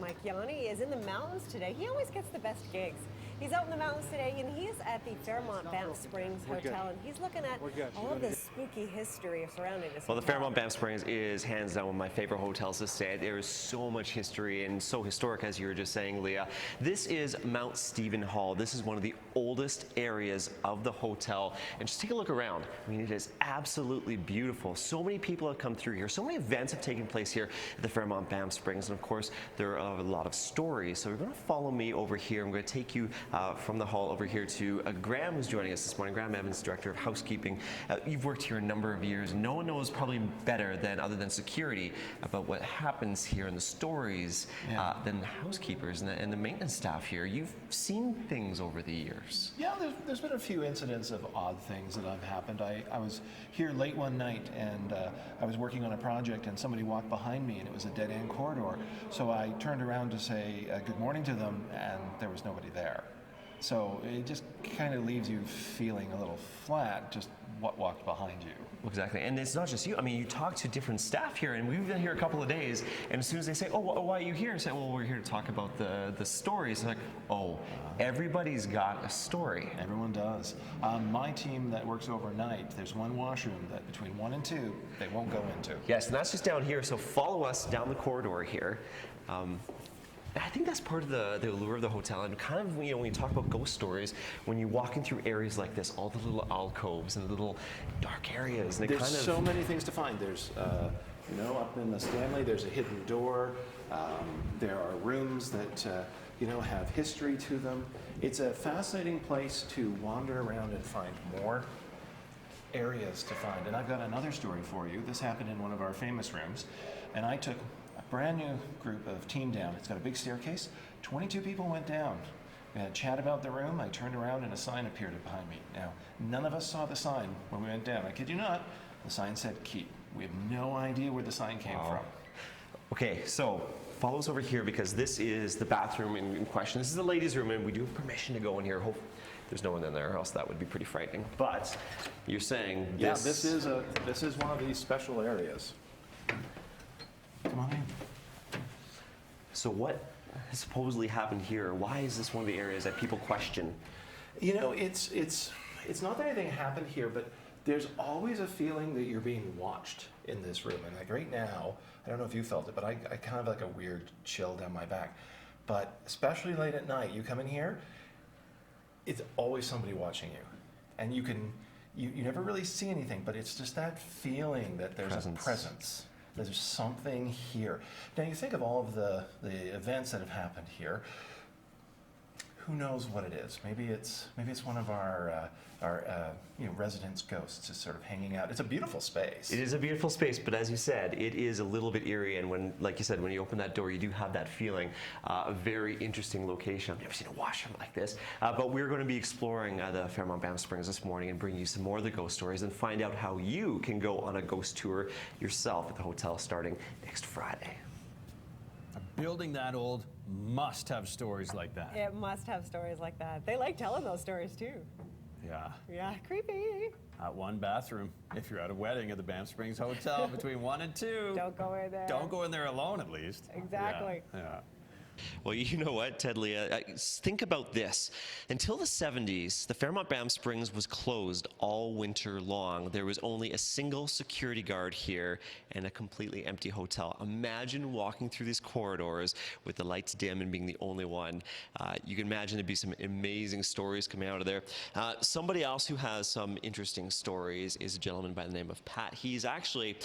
Mike Yawney is in the mountains today. He always gets the best gigs. He's out in the mountains today, and he's at the Fairmont Banff Springs Hotel, and he's looking at all of the spooky history surrounding this. Well, the Fairmont Banff Springs is hands down one of my favorite hotels to stay at. There is so much history and so historic, as you were just saying, Leah. This is Mount Stephen Hall. This is one of the oldest areas of the hotel, and just take a look around. I mean, it is absolutely beautiful. So many people have come through here. So many events have taken place here at the Fairmont Banff Springs, and of course, there are a lot of stories. So you're going to follow me over here. I'm going to take you from the hall over here to Graham, who's joining us this morning. Graham Evans, Director of Housekeeping. You've worked here a number of years. No one knows probably better than, other than security, about what happens here and the stories than the housekeepers and the maintenance staff here. You've seen things over the years. Yeah, there's been a few incidents of odd things that have happened. I was here late one night, and I was working on a project, and somebody walked behind me, and it was a dead-end corridor. So I turned around to say good morning to them, and there was nobody there. So it just kind of leaves you feeling a little flat, just what walked behind you. Exactly, and it's not just you. I mean, you talk to different staff here, and we've been here a couple of days, and as soon as they say, oh, why are you here? And say, well, we're here to talk about the stories. It's like, oh, everybody's got a story. Everyone does. My team that works overnight, there's one washroom that between 1 and 2, they won't go into. Yes, and that's just down here, so follow us down the corridor here. I think that's part of the allure of the hotel, and kind of, you know, when you talk about ghost stories, when you're walking through areas like this, all the little alcoves and the little dark areas, and there's so many things to find. There's, you know, up in the Stanley, there's a hidden door. There are rooms that, you know, have history to them. It's a fascinating place to wander around and find more areas to find. And I've got another story for you. This happened in one of our famous rooms, and I took a brand new group of team down. It's got a big staircase. 22 people went down. We had a chat about the room. I turned around and a sign appeared behind me. Now, none of us saw the sign when we went down. I kid you not. The sign said keep. We have no idea where the sign came from. Okay, so follow us over here, because this is the bathroom in question. This is the ladies' room, and we do have permission to go in here. Hope there's no one in there, or else that would be pretty frightening. But you're saying this? Yeah, this is one of these special areas. Come on in. So what has supposedly happened here? Why is this one of the areas that people question? You know, it's not that anything happened here, but there's always a feeling that you're being watched in this room. And like right now, I don't know if you felt it, but I kind of like a weird chill down my back. But especially late at night, you come in here, it's always somebody watching you. And you never really see anything, but it's just that feeling that there's a presence. There's something here. Now you think of all of the events that have happened here. Who knows what it is? Maybe it's one of our you know, residents' ghosts is sort of hanging out. It's a beautiful space. It is a beautiful space, but as you said, it is a little bit eerie. And when, like you said, when you open that door, you do have that feeling. A very interesting location. I've never seen a washroom like this. But we're going to be exploring the Fairmont Banff Springs this morning and bring you some more of the ghost stories and find out how you can go on a ghost tour yourself at the hotel starting next Friday. A building that old must have stories like that. It must have stories like that. They like telling those stories too. Yeah. Yeah, creepy. One bathroom. If you're at a wedding at the Banff Springs Hotel between 1 and 2. Don't go in there. Don't go in there alone, at least. Exactly. Yeah. Well, you know what, Ted, Leah, think about this. Until the 70s, the Fairmont Banff Springs was closed all winter long. There was only a single security guard here and a completely empty hotel. Imagine walking through these corridors with the lights dim and being the only one. You can imagine there'd be some amazing stories coming out of there. Somebody else who has some interesting stories is a gentleman by the name of Pat. He's actually,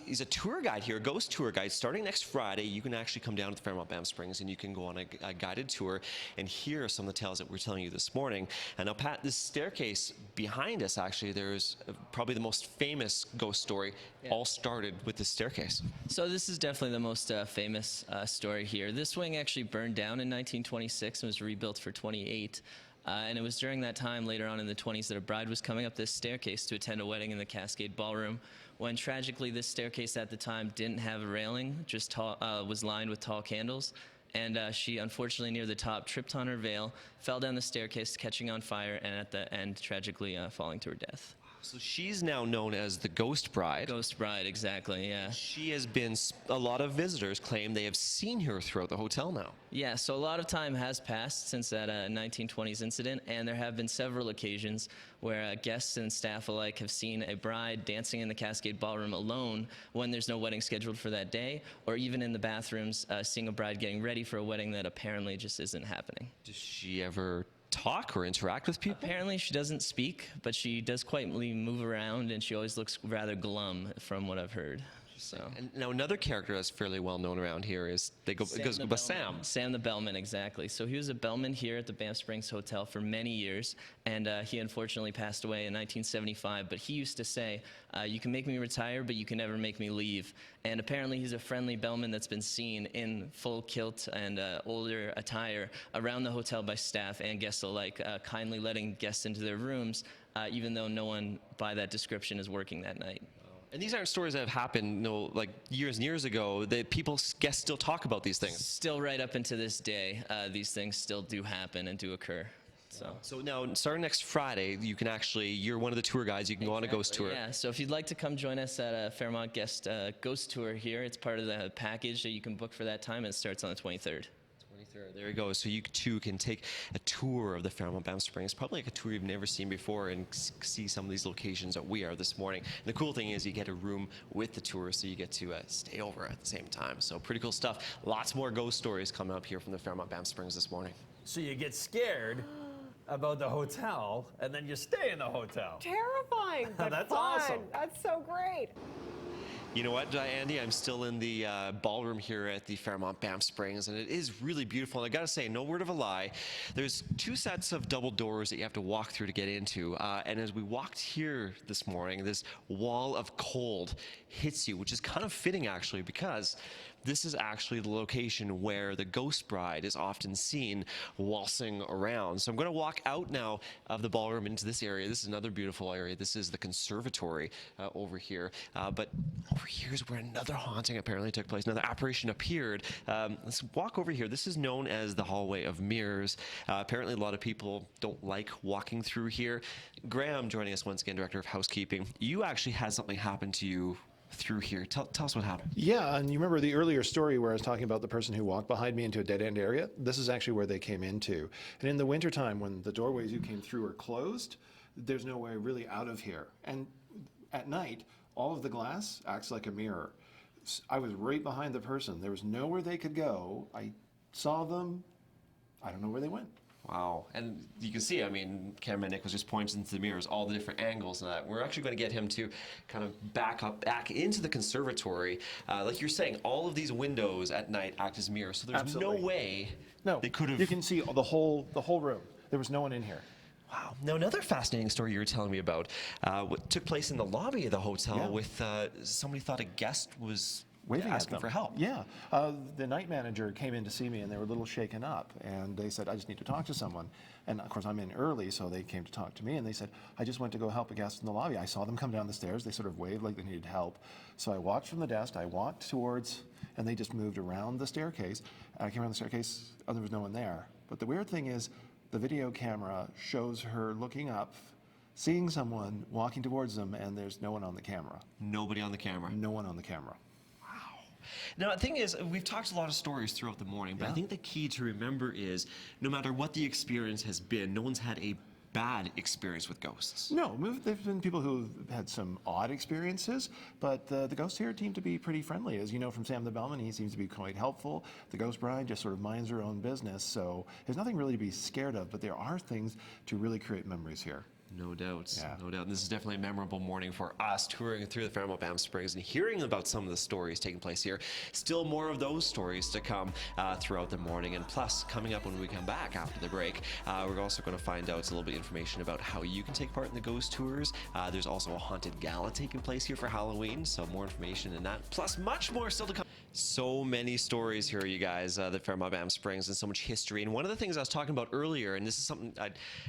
he's a tour guide here, a ghost tour guide. Starting next Friday, you can actually come down to the Fairmont Banff Springs and you can go on a guided tour and hear some of the tales that we're telling you this morning. And now, Pat, this staircase behind us, actually, there's probably the most famous ghost story, all started with this staircase. So this is definitely the most famous story here. This wing actually burned down in 1926 and was rebuilt for 28. And it was during that time, later on in the 20s, that a bride was coming up this staircase to attend a wedding in the Cascade Ballroom, when tragically this staircase at the time didn't have a railing, just was lined with tall candles. And she, unfortunately, near the top, tripped on her veil, fell down the staircase, catching on fire, and at the end, tragically falling to her death. So she's now known as the Ghost Bride. Ghost Bride, exactly, yeah. She has been, a lot of visitors claim they have seen her throughout the hotel now. Yeah, so a lot of time has passed since that 1920s incident, and there have been several occasions where guests and staff alike have seen a bride dancing in the Cascade Ballroom alone when there's no wedding scheduled for that day, or even in the bathrooms seeing a bride getting ready for a wedding that apparently just isn't happening. Does she ever talk or interact with people? Apparently she doesn't speak, but she does quietly move around, and she always looks rather glum from what I've heard. So. And now another character that's fairly well known around here is Sam. Sam the Bellman, exactly. So he was a bellman here at the Banff Springs Hotel for many years, and he unfortunately passed away in 1975. But he used to say, "You can make me retire, but you can never make me leave." And apparently he's a friendly bellman that's been seen in full kilt and older attire around the hotel by staff and guests alike, kindly letting guests into their rooms, even though no one by that description is working that night. And these aren't stories that have happened, like years and years ago. That guests still talk about these things. Still, right up into this day, these things still do happen and do occur. So now, starting next Friday, you can you're one of the tour guides. You can go on a ghost tour. Yeah. So if you'd like to come join us at a Fairmont guest ghost tour here, it's part of the package that you can book for that time, and it starts on the 23rd. There you go. So you too can take a tour of the Fairmont Banff Springs, probably like a tour you've never seen before, and see some of these locations that we are this morning. And the cool thing is you get a room with the tour, so you get to stay over at the same time. So pretty cool stuff. Lots more ghost stories coming up here from the Fairmont Banff Springs this morning. So you get scared about the hotel, and then you stay in the hotel. Terrifying, but That's fun. awesome. That's so great. You know what, Andy? I'm still in the ballroom here at the Fairmont Banff Springs, and it is really beautiful. And I gotta say, no word of a lie, there's 2 sets of double doors that you have to walk through to get into. And as we walked here this morning, this wall of cold hits you, which is kind of fitting actually, because this is actually the location where the Ghost Bride is often seen waltzing around. So I'm going to walk out now of the ballroom into this area. This is another beautiful area. This is the conservatory over here. But over here is where another haunting apparently took place. Another apparition appeared. Let's walk over here. This is known as the Hallway of Mirrors. Apparently a lot of people don't like walking through here. Graham, joining us once again, Director of Housekeeping. You actually had something happen to you through here. Tell us what happened. Yeah, and you remember the earlier story where I was talking about the person who walked behind me into a dead-end area? This is actually where they came into. And in the wintertime, when the doorways you came through are closed, there's no way really out of here. And at night, all of the glass acts like a mirror. I was right behind the person. There was nowhere they could go. I saw them. I don't know where they went. Wow. And you can see, I mean, cameraman Nick was just pointing to the mirrors, all the different angles and that. We're actually going to get him to kind of back into the conservatory. Like you're saying, all of these windows at night act as mirrors. So there's Absolutely. no way No, they could have... You can see the whole room. There was no one in here. Wow. Now, another fascinating story you were telling me about, what took place in the lobby of the hotel with somebody thought a guest was Waving asking at them for help. Yeah. The night manager came in to see me, and they were a little shaken up. And they said, I just need to talk to someone. And, of course, I'm in early, so they came to talk to me. And they said, I just went to go help a guest in the lobby. I saw them come down the stairs. They sort of waved like they needed help. So I walked from the desk. I walked towards, and they just moved around the staircase. I came around the staircase, and there was no one there. But the weird thing is, the video camera shows her looking up, seeing someone walking towards them, and there's no one on the camera. Nobody on the camera. No one on the camera. Now, the thing is, we've talked a lot of stories throughout the morning, but I think the key to remember is no matter what the experience has been, no one's had a bad experience with ghosts. No, there's been people who've had some odd experiences, but the ghosts here seem to be pretty friendly. As you know from Sam the Bellman, he seems to be quite helpful. The Ghost Bride just sort of minds her own business, so there's nothing really to be scared of, but there are things to really create memories here. No doubt, Yeah. no doubt. And this is definitely a memorable morning for us, touring through the Fairmont Banff Springs and hearing about some of the stories taking place here. Still more of those stories to come throughout the morning. And plus, coming up when we come back after the break, we're also going to find out a little bit of information about how you can take part in the ghost tours. There's also a haunted gala taking place here for Halloween, so more information in that. Plus, much more still to come. So many stories here, you guys, the Fairmont Banff Springs, and so much history. And one of the things I was talking about earlier, and this is something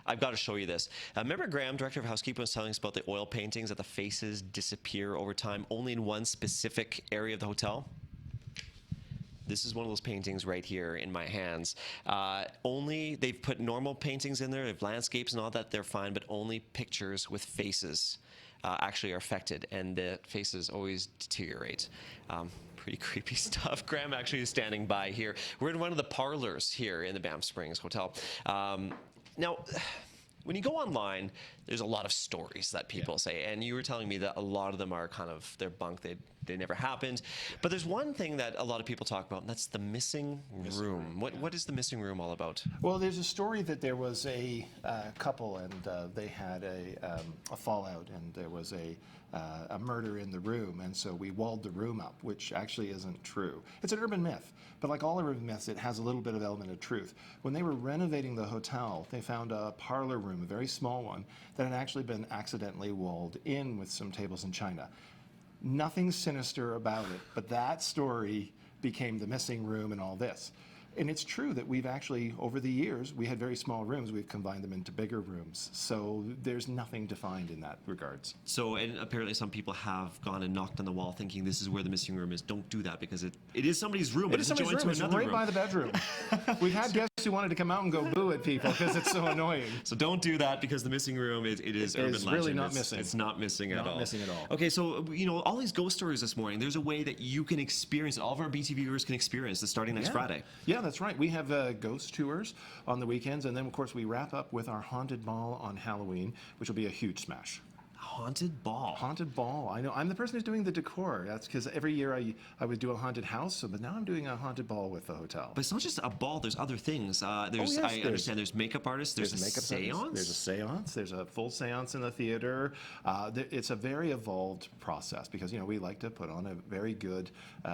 I've got to show you this. Remember Graham, Director of Housekeeping, was telling us about the oil paintings that the faces disappear over time only in one specific area of the hotel? This is one of those paintings right here in my hands. Only they've put normal paintings in there, they have landscapes and all that, they're fine, but only pictures with faces actually are affected, and the faces always deteriorate. Pretty creepy stuff. Graham actually is standing by here. We're in one of the parlors here in the Banff Springs Hotel. Now, when you go online, there's a lot of stories that people say, and you were telling me that a lot of them are kind of, they're bunk, they never happened. But there's one thing that a lot of people talk about, and that's the missing room. What is the missing room all about? Well, there's a story that there was a couple, and they had a fallout, and there was a murder in the room, and so we walled the room up, which actually isn't true. It's an urban myth, but like all urban myths, it has a little bit of element of truth. When they were renovating the hotel, they found a parlor room, a very small one, that had actually been accidentally walled in with some tables and china. Nothing sinister about it, but that story became the missing room and all this. And it's true that we've actually, over the years, we had very small rooms, we've combined them into bigger rooms. So there's nothing defined in that regards. So, and apparently some people have gone and knocked on the wall thinking this is where the missing room is. Don't do that, because it is somebody's room, but it's somebody's joined room. to It's another right room. by the bedroom. We've had guests who wanted to come out and go boo at people because it's so annoying. So don't do that, because the missing room it is urban legend. Really not missing. It's not missing at all. Not missing at all. Okay, so all these ghost stories this morning. There's a way that you can experience. All of our BT viewers can experience this starting next Friday. Yeah, that's right. We have ghost tours on the weekends, and then of course we wrap up with our haunted ball on Halloween, which will be a huge smash. Haunted ball. Haunted ball. I know. I'm the person who's doing the decor. That's because every year I would do a haunted house, but now I'm doing a haunted ball with the hotel. But it's not just a ball. There's other things. I understand. There's makeup artists. There's a makeup seance. artists, there's a seance. There's a full seance in the theater. It's a very evolved process because we like to put on a very good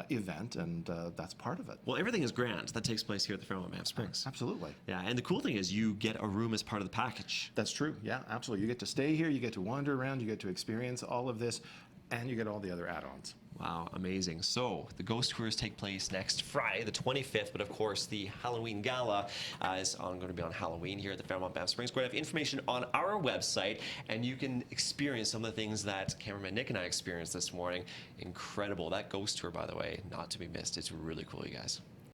event, and that's part of it. Well, everything is grand. That takes place here at the Fairmont Banff Springs. Absolutely. Yeah, and the cool thing is you get a room as part of the package. That's true. Yeah, absolutely. You get to stay here. You get to wander around. You get to experience all of this, and you get all the other add-ons. Wow, amazing. So the ghost tours take place next Friday, the 25th, but of course the Halloween Gala is going to be on Halloween here at the Fairmont Banff Springs. We're going to have information on our website, and you can experience some of the things that cameraman Nick and I experienced this morning. Incredible. That ghost tour, by the way, not to be missed. It's really cool, you guys.